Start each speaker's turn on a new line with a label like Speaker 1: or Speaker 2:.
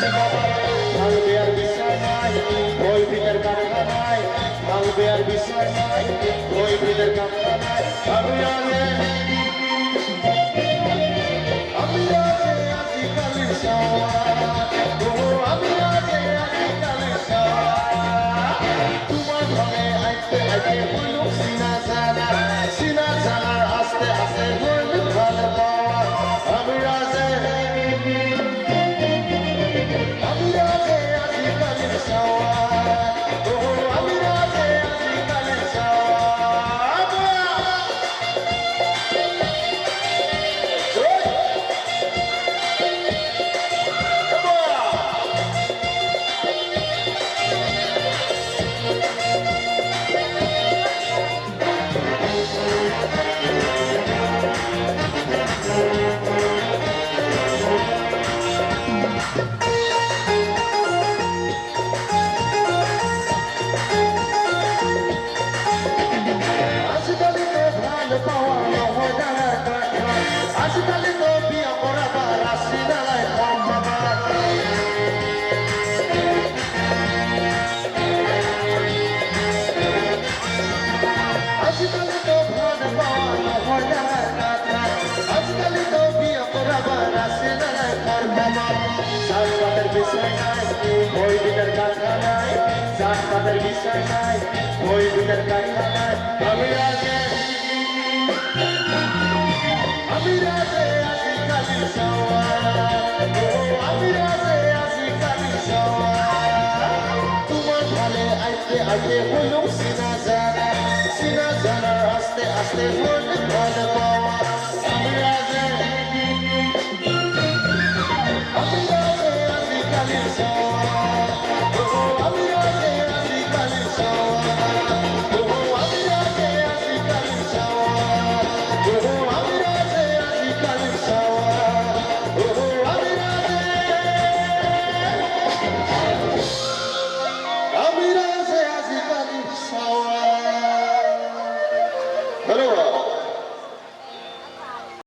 Speaker 1: দিছে কপাল ভাঙবে আর বিশ্বাস নাই ওই দিনের কারখানায় ভাঙবে আর বিশ্বাস নাই ওই দিনের কারখানায় আমি আগে আছি কালির সাওয়ার আমি আগে আছি কালির সাওয়ার তোমার ঘরে আইতে আইতে হইল সিনা জানার আস্তে আস্তে হইল ভালো পাওয়া আমি আগে আছি কালির সাওয়ার আমি আগে আছি কালির সাওয়ার আজকাল তো বিয়া করাবার আসি নালায় কর্মবার আজকাল তো ভান পাওয়া হয় না আজকাল তো বিয়া করাবার আসি নালায় কর্মবার জাতপাতের বিষয় নাই ওই দিনের কারখানায় জাতপাতের বিষয় নাই ওই দিনের কারখানায় আমি আগে আছি কালির সাওয়ার আমি আছি কালির সাওয়ার তোমার ভালে আইতে আইতে হইল সিনা জানার আস্তে আস্তে হইল